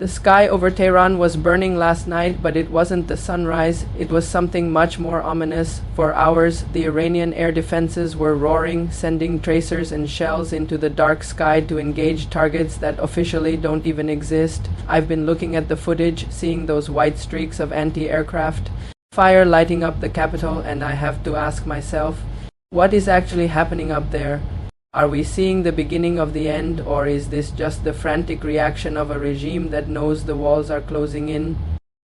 The sky over Tehran was burning last night, but it wasn't the sunrise. It was something much more ominous. For hours, the Iranian air defenses were roaring, sending tracers and shells into the dark sky to engage targets that officially don't even exist. I've been looking at the footage, seeing those white streaks of anti-aircraft fire lighting up the capital, and I have to ask myself, what is actually happening up there? Are we seeing the beginning of the end, or is this just the frantic reaction of a regime that knows the walls are closing in?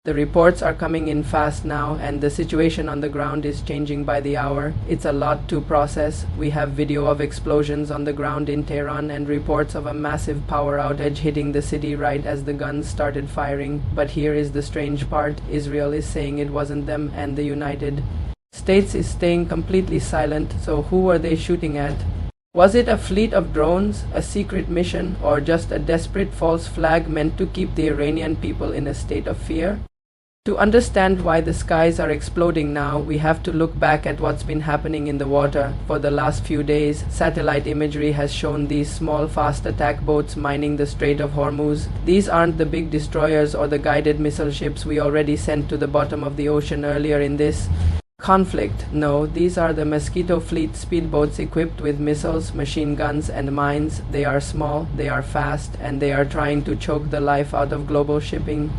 The reports are coming in fast now, and the situation on the ground is changing by the hour. It's a lot to process. We have video of explosions on the ground in Tehran and reports of a massive power outage hitting the city right as the guns started firing. But here is the strange part. Israel is saying it wasn't them, and the United States is staying completely silent. So who were they shooting at? Was it a fleet of drones, a secret mission, or just a desperate false flag meant to keep the Iranian people in a state of fear? To understand why the skies are exploding now, we have to look back at what's been happening in the water. For the last few days, satellite imagery has shown these small, fast attack boats mining the Strait of Hormuz. These aren't the big destroyers or the guided missile ships we already sent to the bottom of the ocean earlier in this conflict. No, these are the Mosquito Fleet speedboats equipped with missiles, machine guns, and mines. They are small, they are fast, and they are trying to choke the life out of global shipping.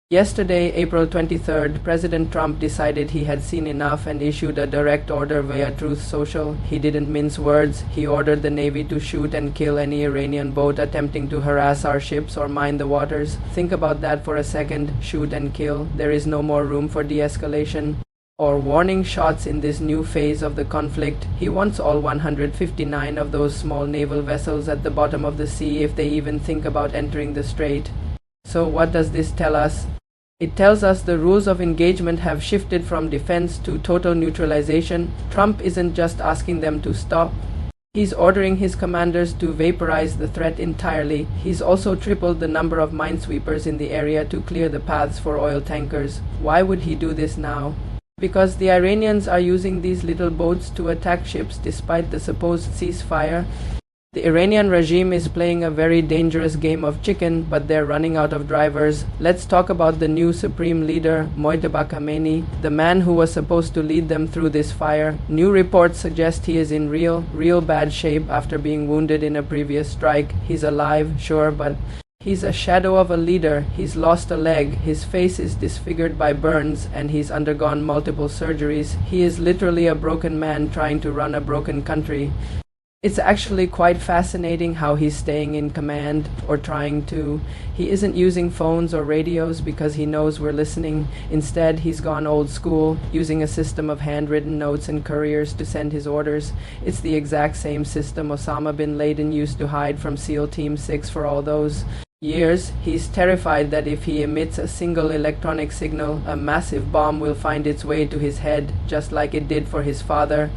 Yesterday, April 23rd, President Trump decided he had seen enough and issued a direct order via Truth Social. He didn't mince words. He ordered the Navy to shoot and kill any Iranian boat attempting to harass our ships or mine the waters. Think about that for a second. Shoot and kill. There is no more room for de-escalation or warning shots in this new phase of the conflict. He wants all 159 of those small naval vessels at the bottom of the sea if they even think about entering the strait. So what does this tell us? It tells us the rules of engagement have shifted from defense to total neutralization. Trump isn't just asking them to stop. He's ordering his commanders to vaporize the threat entirely. He's also tripled the number of minesweepers in the area to clear the paths for oil tankers. Why would he do this now? Because the Iranians are using these little boats to attack ships despite the supposed ceasefire. The Iranian regime is playing a very dangerous game of chicken, but they're running out of drivers. Let's talk about the new supreme leader, Mojtaba Khamenei, the man who was supposed to lead them through this fire. New reports suggest he is in real bad shape after being wounded in a previous strike. He's alive, sure, but he's a shadow of a leader. He's lost a leg, his face is disfigured by burns, and he's undergone multiple surgeries. He is literally a broken man trying to run a broken country. It's actually quite fascinating how he's staying in command, or trying to. He isn't using phones or radios because he knows we're listening. Instead, he's gone old school, using a system of handwritten notes and couriers to send his orders. It's the exact same system Osama bin Laden used to hide from SEAL Team 6 for all those years. He's terrified that if he emits a single electronic signal, a massive bomb will find its way to his head, just like it did for his father.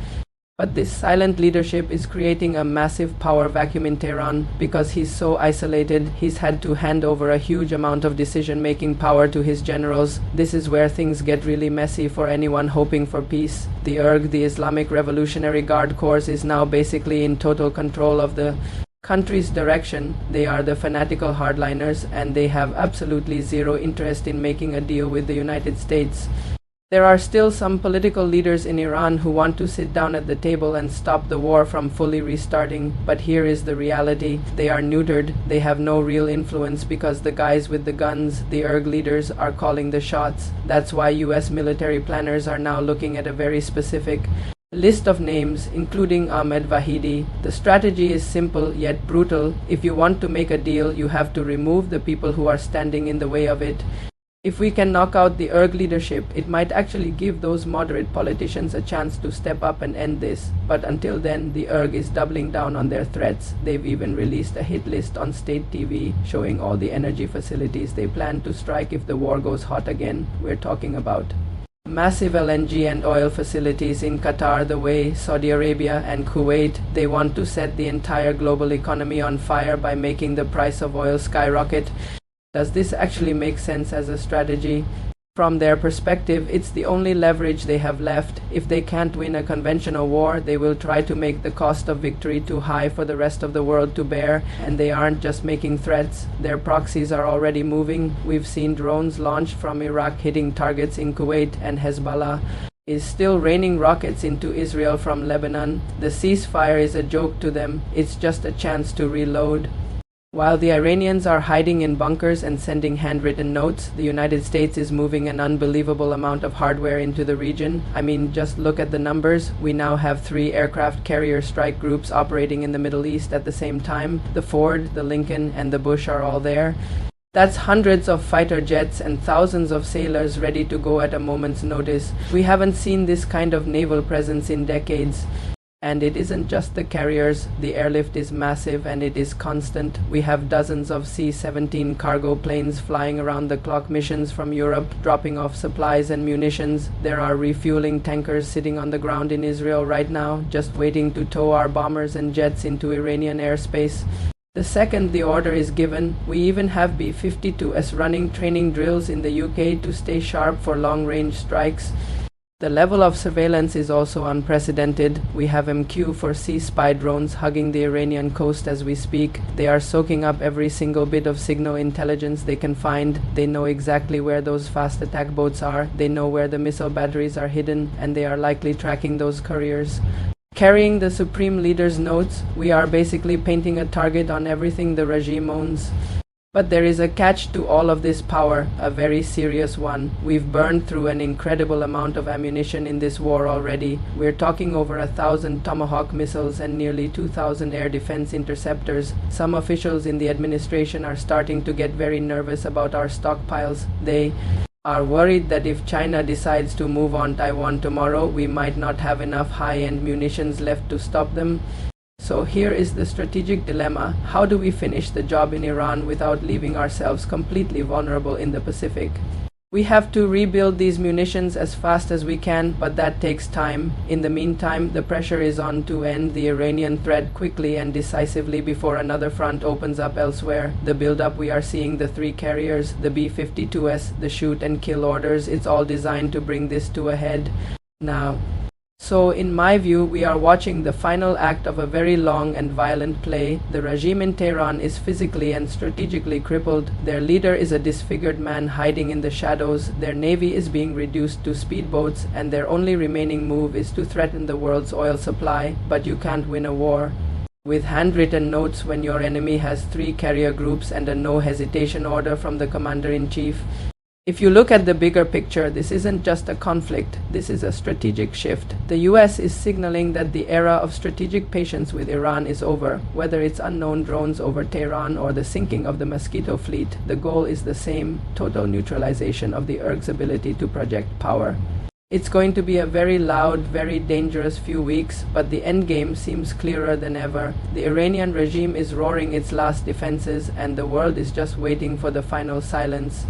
But this silent leadership is creating a massive power vacuum in Tehran. Because he's so isolated, he's had to hand over a huge amount of decision-making power to his generals. This is where things get really messy for anyone hoping for peace. The IRG, the Islamic Revolutionary Guard Corps, is now basically in total control of the country's direction. They are the fanatical hardliners, and they have absolutely zero interest in making a deal with the United States. There are still some political leaders in Iran who want to sit down at the table and stop the war from fully restarting, but here is the reality. They are neutered. They have no real influence because the guys with the guns, the IRG leaders, are calling the shots. That's why US military planners are now looking at a very specific list of names, including Ahmed Vahidi. The strategy is simple yet brutal. If you want to make a deal, you have to remove the people who are standing in the way of it. If we can knock out the IRG leadership, it might actually give those moderate politicians a chance to step up and end this. But until then, the IRG is doubling down on their threats. They've even released a hit list on state TV showing all the energy facilities they plan to strike if the war goes hot again. We're talking about massive LNG and oil facilities in Qatar, the way Saudi Arabia and Kuwait. They want to set the entire global economy on fire by making the price of oil skyrocket. Does this actually make sense as a strategy? From their perspective, it's the only leverage they have left. If they can't win a conventional war, they will try to make the cost of victory too high for the rest of the world to bear, and they aren't just making threats. Their proxies are already moving. We've seen drones launched from Iraq hitting targets in Kuwait, and Hezbollah is still raining rockets into Israel from Lebanon. The ceasefire is a joke to them. It's just a chance to reload. While the Iranians are hiding in bunkers and sending handwritten notes, the United States is moving an unbelievable amount of hardware into the region. I mean, just look at the numbers. We now have 3 aircraft carrier strike groups operating in the Middle East at the same time. The Ford, the Lincoln, and the Bush are all there. That's hundreds of fighter jets and thousands of sailors ready to go at a moment's notice. We haven't seen this kind of naval presence in decades. And it isn't just the carriers. The airlift is massive and it is constant. We have dozens of C-17 cargo planes flying around the clock, missions from Europe, dropping off supplies and munitions. There are refueling tankers sitting on the ground in Israel right now, just waiting to tow our bombers and jets into Iranian airspace. The second the order is given, we even have B-52s running training drills in the UK to stay sharp for long-range strikes. The level of surveillance is also unprecedented. We have MQ-4C spy drones hugging the Iranian coast as we speak. They are soaking up every single bit of signal intelligence they can find. They know exactly where those fast attack boats are. They know where the missile batteries are hidden, and they are likely tracking those couriers. Carrying the supreme leader's notes, we are basically painting a target on everything the regime owns. But there is a catch to all of this power, a very serious one. We've burned through an incredible amount of ammunition in this war already. We're talking over 1,000 Tomahawk missiles and nearly 2,000 air defense interceptors. Some officials in the administration are starting to get very nervous about our stockpiles. They are worried that if China decides to move on Taiwan tomorrow, we might not have enough high-end munitions left to stop them. So here is the strategic dilemma. How do we finish the job in Iran without leaving ourselves completely vulnerable in the Pacific? We have to rebuild these munitions as fast as we can, but that takes time. In the meantime, the pressure is on to end the Iranian threat quickly and decisively before another front opens up elsewhere. The build-up we are seeing, the 3 carriers, the B-52s, the shoot and kill orders, it's all designed to bring this to a head now. So, in my view, we are watching the final act of a very long and violent play. The regime in Tehran is physically and strategically crippled. Their leader is a disfigured man hiding in the shadows. Their navy is being reduced to speedboats, and their only remaining move is to threaten the world's oil supply. But you can't win a war with handwritten notes when your enemy has 3 carrier groups and a no hesitation order from the commander-in-chief. If you look at the bigger picture, this isn't just a conflict, this is a strategic shift. The US is signaling that the era of strategic patience with Iran is over. Whether it's unknown drones over Tehran or the sinking of the Mosquito fleet, the goal is the same: total neutralization of the IRG's ability to project power. It's going to be a very loud, very dangerous few weeks, but the endgame seems clearer than ever. The Iranian regime is roaring its last defenses, and the world is just waiting for the final silence.